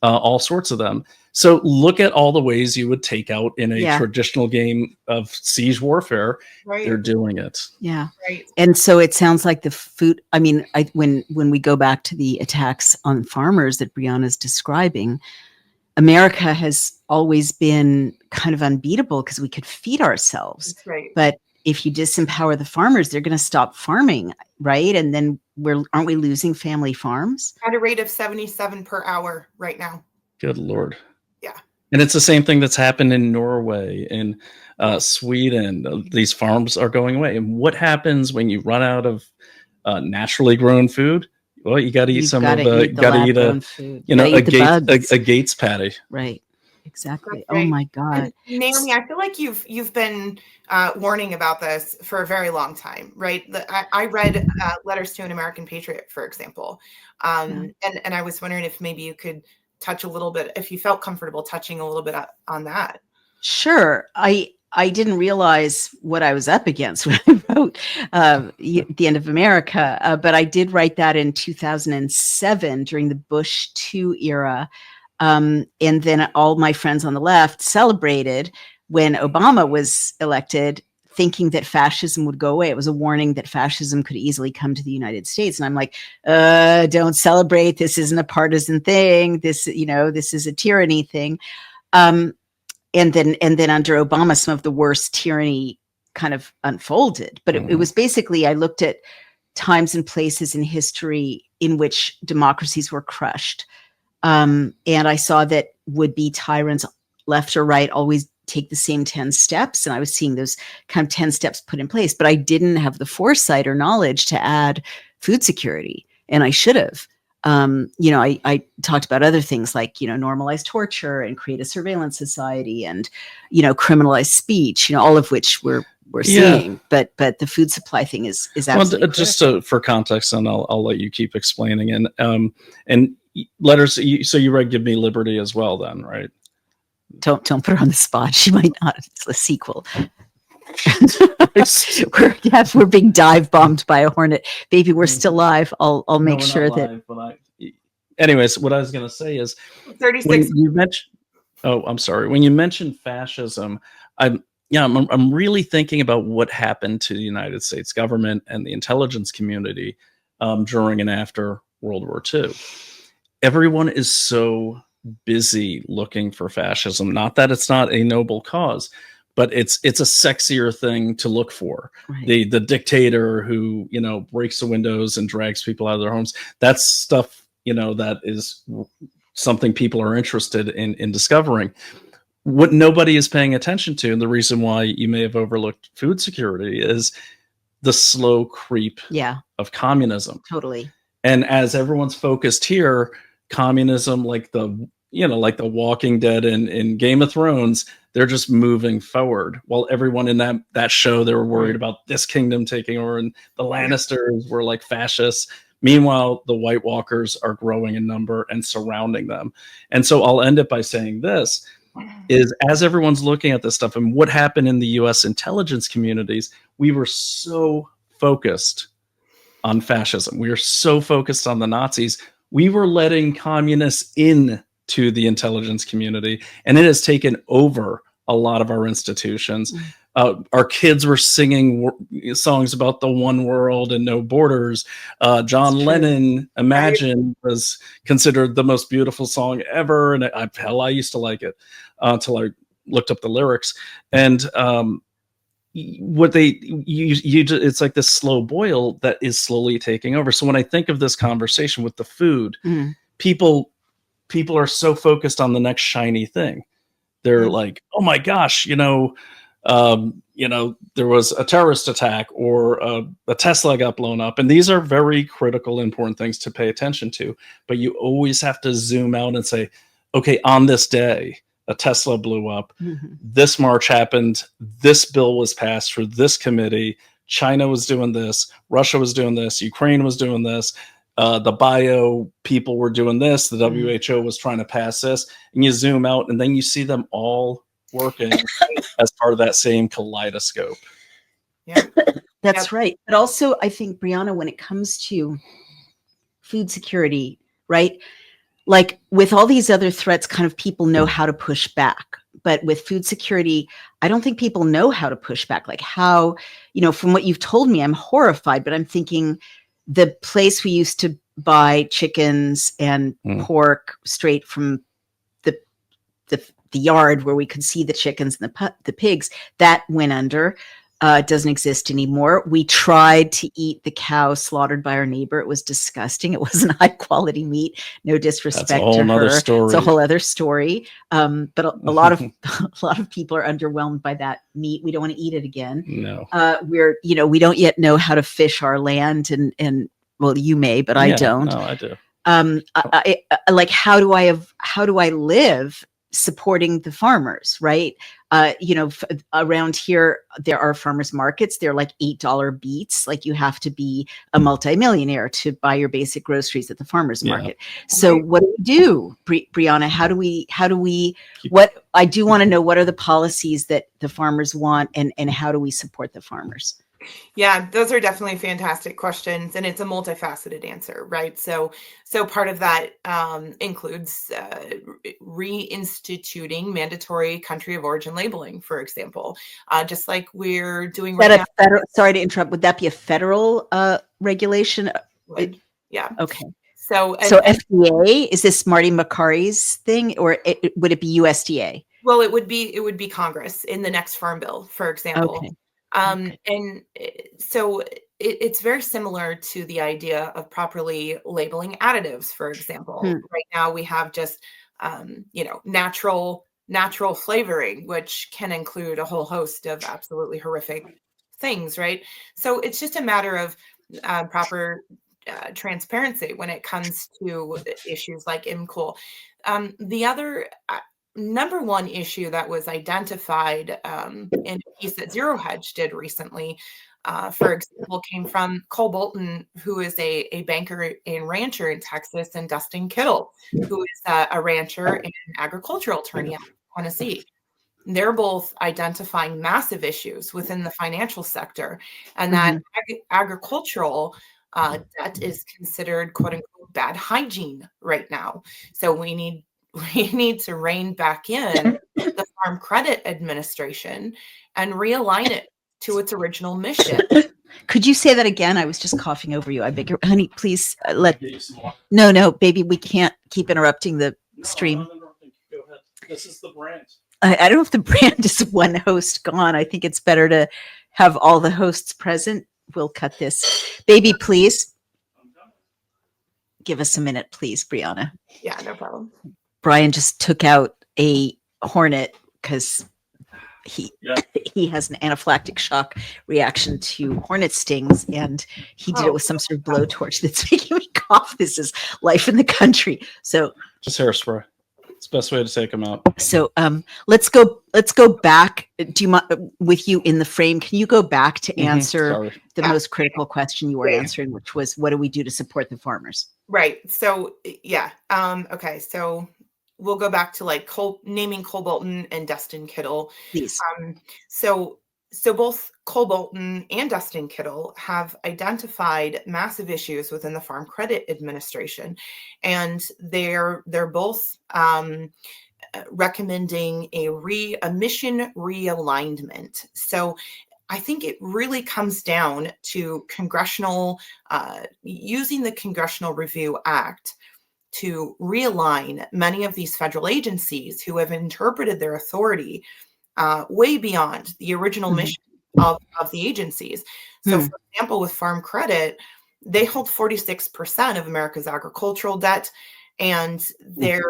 all sorts of them. So look at all the ways you would take out in a traditional game of siege warfare. Right. They're doing it. Yeah. Right. And so it sounds like the food, I mean, when we go back to the attacks on farmers that Breeauna's describing, America has always been kind of unbeatable because we could feed ourselves. That's right. But if you disempower the farmers, they're going to stop farming, right? And then aren't we losing family farms? At a rate of 77 per hour right now. Good Lord. Yeah. And it's the same thing that's happened in Norway, in Sweden. These farms are going away. And what happens when you run out of naturally grown food? Well, you got to eat some of the, got to eat a Gates patty. Right. Exactly. Right. Oh my God. And Naomi, I feel like you've been warning about this for a very long time, right? I read Letters to an American Patriot, for example. And I was wondering if maybe you could touch a little bit, if you felt comfortable touching a little bit on that. Sure. I didn't realize what I was up against when I wrote The End of America, but I did write that in 2007 during the Bush II era. And then all my friends on the left celebrated when Obama was elected, thinking that fascism would go away. It was a warning that fascism could easily come to the United States. And I'm like, don't celebrate. This isn't a partisan thing. This is a tyranny thing. And then under Obama, some of the worst tyranny kind of unfolded. But it was basically, I looked at times and places in history in which democracies were crushed. And I saw that would-be tyrants, left or right, always take the same 10 steps. And I was seeing those kind of 10 steps put in place, but I didn't have the foresight or knowledge to add food security. And I should have. I talked about other things like, normalize torture and create a surveillance society and, criminalize speech, all of which we're seeing, but the food supply thing is absolutely just for context, and I'll let you keep explaining. And letters. So you read Give Me Liberty as well then, right? Don't put her on the spot. She might not. It's a sequel. we're being dive bombed by a hornet. Baby, we're still live. I'll make sure that. Live, anyways, what I was going to say is 36. when you mentioned, I'm sorry. When you mentioned fascism, I'm really thinking about what happened to the United States government and the intelligence community during and after World War II. Everyone is so busy looking for fascism. Not that it's not a noble cause, but it's a sexier thing to look for. Right. The dictator who, breaks the windows and drags people out of their homes. That's stuff, that is something people are interested in discovering. What nobody is paying attention to, and the reason why you may have overlooked food security, is the slow creep of communism. Totally. And as everyone's focused here, communism, like the Walking Dead in Game of Thrones, they're just moving forward. While everyone in that show, they were worried about this kingdom taking over, and the Lannisters were like fascists. Meanwhile, the White Walkers are growing in number and surrounding them. And so I'll end it by saying this, is as everyone's looking at this stuff and what happened in the US intelligence communities, we were so focused on fascism. We were so focused on the Nazis. We were letting communists in to the intelligence community, and it has taken over a lot of our institutions. Our kids were singing songs about the one world and no borders. John Lennon, Imagine, was considered the most beautiful song ever, and I used to like it until I looked up the lyrics. And it's like this slow boil that is slowly taking over. So when I think of this conversation with the food, people are so focused on the next shiny thing. They're like, oh my gosh, there was a terrorist attack, or a Tesla got blown up. And these are very critical, important things to pay attention to. But you always have to zoom out and say, okay, on this day, a Tesla blew up. This march happened. This bill was passed through this committee. China was doing this. Russia was doing this. Ukraine was doing this. The bio people were doing this. The WHO was trying to pass this. And you zoom out, and then you see them all working as part of that same kaleidoscope. Yeah, that's right. But also, I think, Breeauna, when it comes to food security, right? Like with all these other threats, kind of people know how to push back. But with food security, I don't think people know how to push back. Like how, from what you've told me, I'm horrified, but I'm thinking the place we used to buy chickens and pork straight from the yard where we could see the chickens and the pigs, that went under. Doesn't exist anymore. We tried to eat the cow slaughtered by our neighbor. It was disgusting. It wasn't high quality meat. No disrespect to her. It's a whole other story. But a lot of people are underwhelmed by that meat. We don't want to eat it again. No. We don't yet know how to fish our land, and well, you may, but I don't. No, I do. I like, how do I live supporting the farmers, right? Around here, there are farmers markets. They're like $8 beets. Like you have to be a multimillionaire to buy your basic groceries at the farmers market. So what do we do, Breeauna? How do we, what I do want to know, what are the policies that the farmers want, and how do we support the farmers? Yeah, those are definitely fantastic questions, and it's a multifaceted answer, right? So part of that includes reinstituting mandatory country of origin labeling, for example, just like we're doing right now. Sorry to interrupt. Would that be a federal regulation? Yeah. Okay. So FDA, is this Marty McCarty's thing, or would it be USDA? Well, it would be Congress in the next farm bill, for example. Okay. And so it's very similar to the idea of properly labeling additives, for example. Right now we have just, natural flavoring, which can include a whole host of absolutely horrific things, right? So it's just a matter of proper transparency when it comes to issues like IMCOOL. The other number one issue that was identified in a piece that Zero Hedge did recently, for example, came from Cole Bolton, who is a banker and rancher in Texas, and Dustin Kittle, who is a rancher and agricultural attorney out of Tennessee. they're both identifying massive issues within the financial sector, and that agricultural debt is considered "quote unquote" bad hygiene right now. So we need to rein back in the Farm Credit Administration and realign it to its original mission. Could you say that again? I was just coughing over you. I beg your, honey, please No, baby, we can't keep interrupting the stream. Go ahead. This is the brand. I don't know if the brand is one host gone. I think it's better to have all the hosts present. We'll cut this. Baby, please. Give us a minute, please, Breeauna. Yeah, no problem. Brian just took out a hornet because he has an anaphylactic shock reaction to hornet stings, and he did it with some sort of blowtorch that's making me cough. This is life in the country. So just hairspray. It's the best way to take them out. So let's go back. Do you mind, with you in the frame, can you go back to answer the most critical question you were answering, which was, what do we do to support the farmers? Right. So yeah. Okay. So we'll go back to like naming Cole Bolton and Dustin Kittle. Please. So both Cole Bolton and Dustin Kittle have identified massive issues within the Farm Credit Administration, and they're both recommending a mission realignment. So I think it really comes down to using the Congressional Review Act to realign many of these federal agencies who have interpreted their authority way beyond the original mission of the agencies. So, for example, with Farm Credit, they hold 46% of America's agricultural debt, and the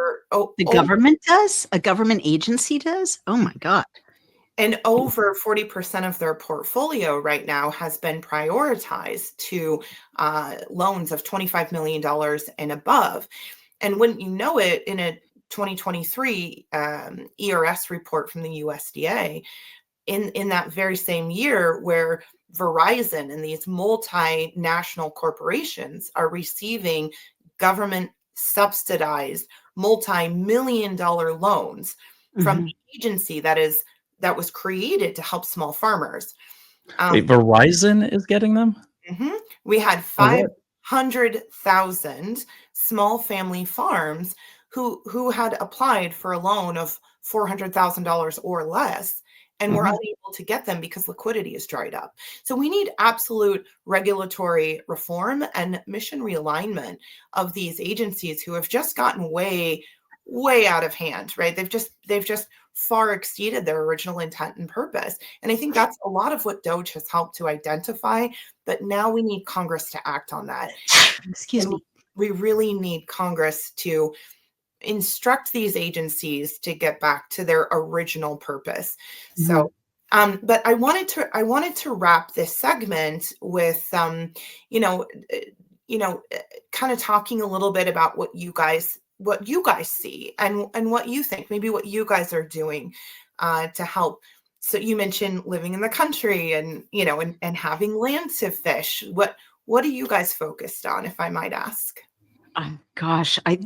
government does? A government agency does? Oh my God. And over 40% of their portfolio right now has been prioritized to loans of $25 million and above. And wouldn't you know it, in a 2023 ERS report from the USDA, in that very same year, where Verizon and these multinational corporations are receiving government subsidized multi-million-dollar loans from the agency that was created to help small farmers. Wait, Verizon is getting them? We had 500,000 small family farms who had applied for a loan of $400,000 or less, and were unable to get them because liquidity is dried up. So we need absolute regulatory reform and mission realignment of these agencies who have just gotten way out of hand, right? They've just far exceeded their original intent and purpose. And I think that's a lot of what DOGE has helped to identify, but now we need Congress to act on that. Excuse me. We really need Congress to instruct these agencies to get back to their original purpose. So, but I wanted to wrap this segment with, kind of talking a little bit about what you guys see and what you think, maybe what you guys are doing to help. So you mentioned living in the country and having land to fish. What are you guys focused on, if I might ask? Gosh, I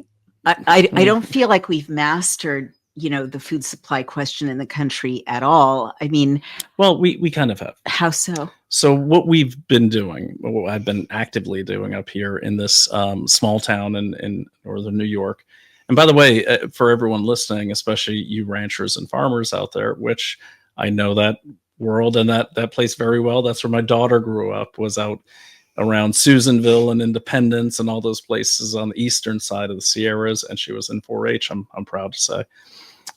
don't feel like we've mastered, the food supply question in the country at all. I mean, well, we kind of have. How so? So what we've been doing, what I've been actively doing up here in this small town in northern New York. And by the way, for everyone listening, especially you ranchers and farmers out there, which I know that world and that place very well. That's where my daughter grew up, was out around Susanville and Independence and all those places on the eastern side of the Sierras. And she was in 4-H, I'm proud to say.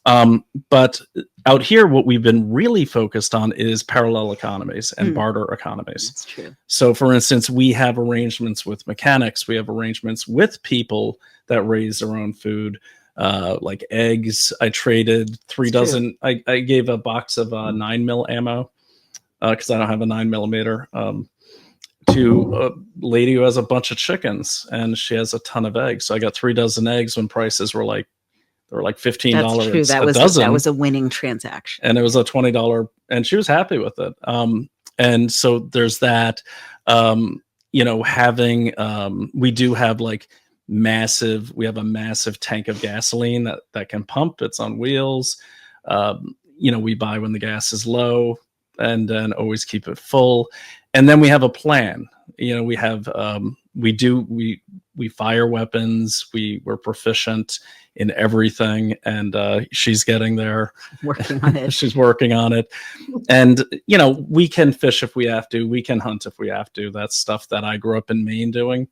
But out here, what we've been really focused on is parallel economies and barter economies. That's true. So, for instance, we have arrangements with mechanics. We have arrangements with people that raise their own food, like eggs. I traded 3 dozen. I gave a box of 9mm ammo because I don't have a 9mm. To a lady who has a bunch of chickens, and she has a ton of eggs. So I got 3 dozen eggs when prices were like $15 a dozen. That was a winning transaction, and it was a $20, and she was happy with it. And so there's that. Having we do have like massive. We have a massive tank of gasoline that can pump. It's on wheels. we buy when the gas is low, and then always keep it full. And then we have a plan. We have we fire weapons. We're proficient in everything, and she's getting there. Working on it. She's working on it. And we can fish if we have to. We can hunt if we have to. That's stuff that I grew up in Maine doing,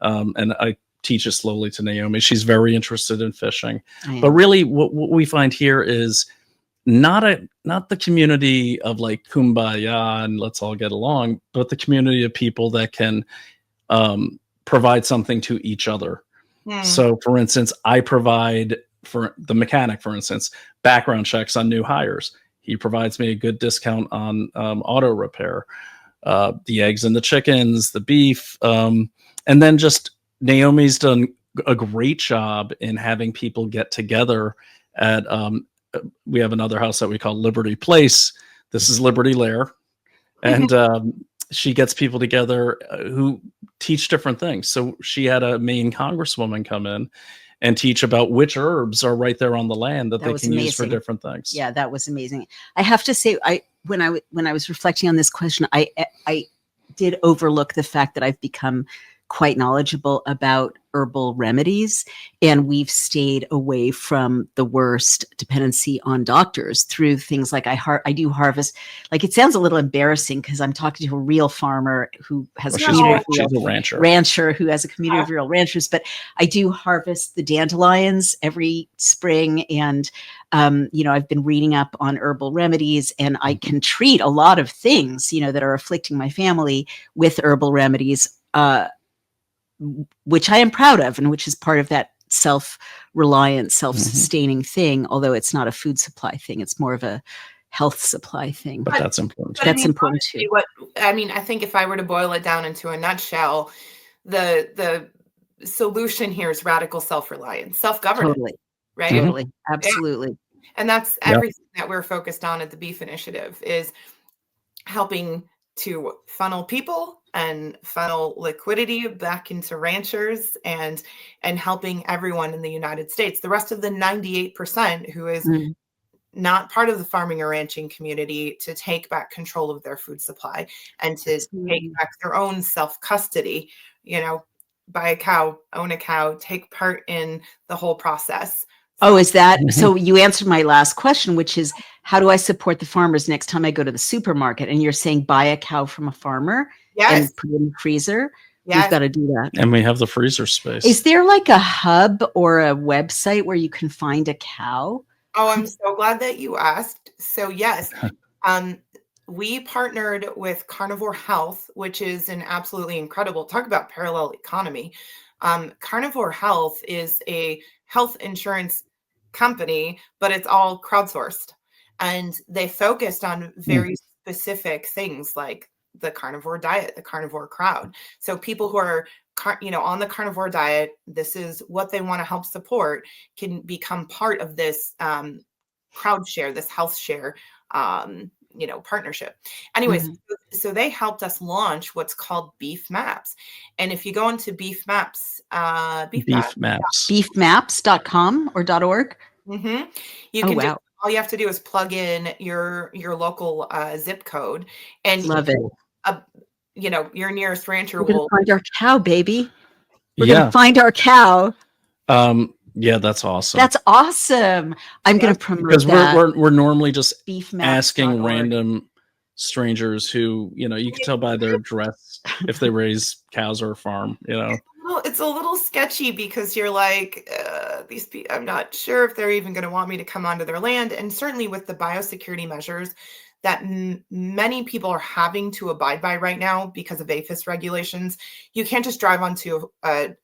and I teach it slowly to Naomi. She's very interested in fishing. But really, what we find here is not the community of like kumbaya and let's all get along, but the community of people that can provide something to each other. So for instance, I provide, for the mechanic, for instance, background checks on new hires. He provides me a good discount on auto repair, the eggs and the chickens, the beef. And then just Naomi's done a great job in having people get together at, we have another house that we call Liberty Place. This is Liberty Lair. And she gets people together who teach different things. So she had a Maine congresswoman come in and teach about which herbs are right there on the land that they can use for different things. Yeah, that was amazing. I have to say, when I was reflecting on this question, I did overlook the fact that I've become quite knowledgeable about herbal remedies, and we've stayed away from the worst dependency on doctors through things like I do harvest. Like, it sounds a little embarrassing because I'm talking to a real farmer who has she's a rancher who has a community of real ranchers, but I do harvest the dandelions every spring, and I've been reading up on herbal remedies, and I can treat a lot of things that are afflicting my family with herbal remedies, which I am proud of, and which is part of that self-reliant, self-sustaining thing, although it's not a food supply thing. It's more of a health supply thing. But that's important. That's important too. I think if I were to boil it down into a nutshell, the solution here is radical self-reliance, self-governance. Totally. Right? Totally. Absolutely. Yeah. And that's everything that we're focused on at the Beef Initiative, is helping to funnel people and funnel liquidity back into ranchers, and helping everyone in the United States, the rest of the 98% who is not part of the farming or ranching community, to take back control of their food supply and to take back their own self-custody, buy a cow, own a cow, take part in the whole process. Oh, is that so? You answered my last question, which is, how do I support the farmers next time I go to the supermarket? And you're saying buy a cow from a farmer and put it in the freezer. Yes. We've got to do that. And we have the freezer space. Is there like a hub or a website where you can find a cow? Oh, I'm so glad that you asked. So yes, we partnered with Carnivore Health, which is an absolutely incredible, talk about parallel economy. Carnivore Health is a health insurance company, but it's all crowdsourced. And they focused on very specific things like the carnivore diet, the carnivore crowd. So people who are, on the carnivore diet, this is what they want to help support, can become part of this crowd share, this health share, partnership. Anyways, so they helped us launch what's called Beef Maps. And if you go into Beef Maps, beefmaps.com or .org. You can all you have to do is plug in your local zip code, and love it. Your nearest rancher will find our cow, baby. We're Yeah. gonna find our cow. Yeah, that's awesome. That's awesome. I'm going to promote because that. we're normally just Beefmaps.org. asking random strangers who, you can tell by their dress if they raise cows or a farm, Well, it's a little sketchy because you're like, these people, I'm not sure if they're even going to want me to come onto their land. And certainly with the biosecurity measures that many people are having to abide by right now because of APHIS regulations, you can't just drive onto a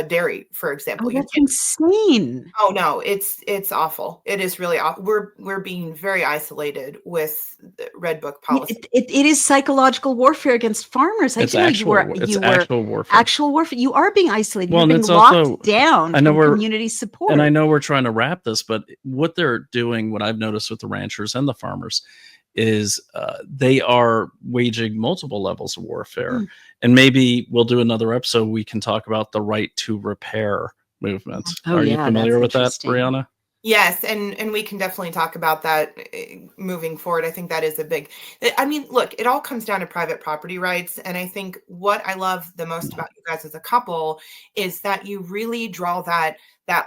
dairy, for example. Oh, that's insane. Oh no, it's awful. It is really awful. We're being very isolated with the Red Book policy. It is psychological warfare against farmers. It's actual warfare. Actual warfare. You are being isolated. Well, You're being locked down from community support. And I know we're trying to wrap this, but what they're doing, what I've noticed with the ranchers and the farmers, is they are waging multiple levels of warfare. And maybe we'll do another episode. We can talk about the right to repair movement. Oh, are you familiar with that, Breeauna? Yes, and we can definitely talk about that moving forward. I think that is a big, I mean, look, it all comes down to private property rights. And I think what I love the most about you guys as a couple is that you really draw that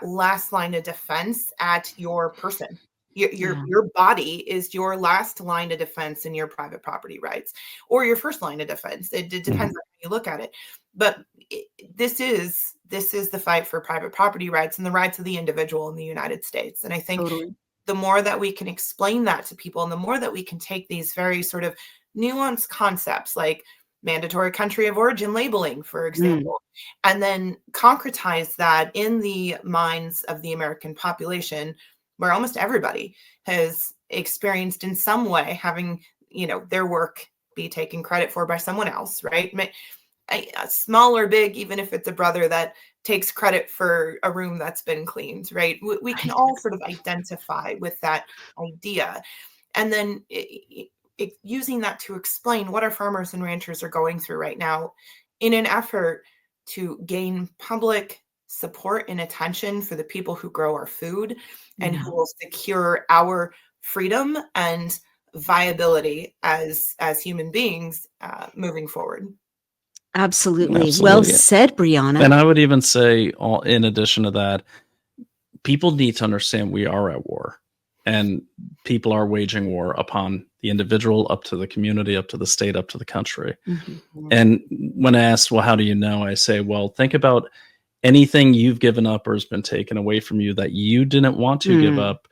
last line of defense at your person. Your body is your last line of defense in your private property rights, or your first line of defense. It depends on how you look at it. But this is the fight for private property rights and the rights of the individual in the United States. And I think the more that we can explain that to people, and the more that we can take these very sort of nuanced concepts like mandatory country of origin labeling, for example, and then concretize that in the minds of the American population, where almost everybody has experienced in some way having, their work be taken credit for by someone else, right? Small or big, even if it's a brother that takes credit for a room that's been cleaned, right? We can all sort of identify with that idea. And then using that to explain what our farmers and ranchers are going through right now in an effort to gain public support and attention for the people who grow our food and who will secure our freedom and viability as human beings moving forward. Absolutely. Well said, Breeauna. And I would even say, in addition to that, people need to understand we are at war, and people are waging war upon the individual, up to the community, up to the state, up to the country. And when asked, well, how do you know? I say, well, think about anything you've given up or has been taken away from you that you didn't want to give up.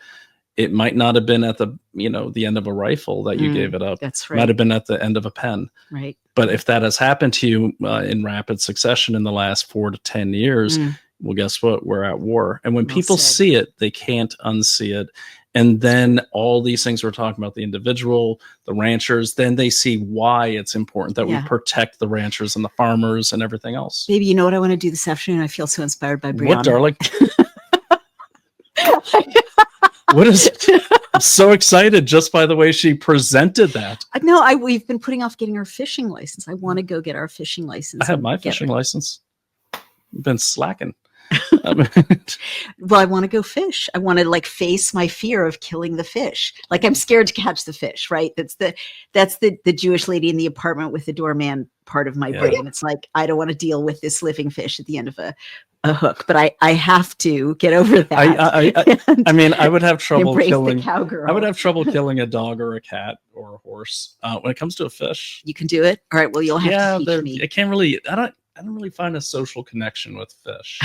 It might not have been at the end of a rifle that you gave it up. That's right. It might have been at the end of a pen. Right. But if that has happened to you in rapid succession in the last 4 to 10 years, well, guess what? We're at war. And when people see it, they can't unsee it. And then all these things we're talking about, the individual, the ranchers, then they see why it's important that we protect the ranchers and the farmers and everything else. Baby, you know what I want to do this afternoon? I feel so inspired by Breeauna. What, darling? What is it? I'm so excited just by the way she presented that. No, we've been putting off getting our fishing license. I want to go get our fishing license. I have my fishing license. I've been slacking. Well, I want to go fish. I want to face my fear of killing the fish. I'm scared to catch the fish, right? That's the Jewish lady in the apartment with the doorman part of my brain. It's I don't want to deal with this living fish at the end of a hook, but I have to get over that. I mean, I would have trouble killing the cowgirl. I would have trouble killing a dog or a cat or a horse. When it comes to a fish, you can do it. All right. Well, you'll have to teach me. I can't really. I don't really find a social connection with fish.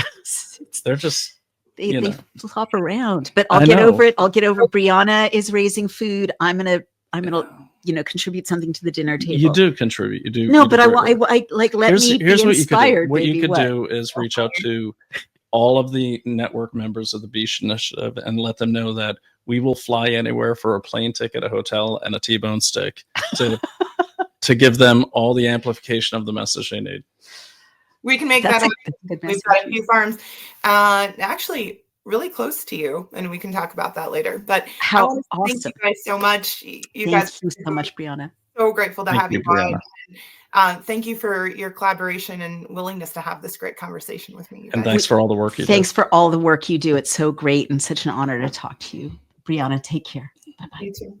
They're just they flop around. But I'll get over it. I'll get over. Breeauna is raising food. I'm gonna contribute something to the dinner table. You do contribute. You do. No, but let me be inspired. What you could do is reach out to all of the network members of the Beach Initiative and let them know that we will fly anywhere for a plane ticket, a hotel, and a T-bone steak to give them all the amplification of the message they need. We can make that happen. We've got a few farms actually really close to you, and we can talk about that later. But how awesome. Thank you guys so much. Thank you so much, Breeauna. So grateful to have you, Brian. Thank you for your collaboration and willingness to have this great conversation with me. And thanks for all the work you do. Thanks for all the work you do. It's so great and such an honor to talk to you. Breeauna, take care. Bye-bye. You too.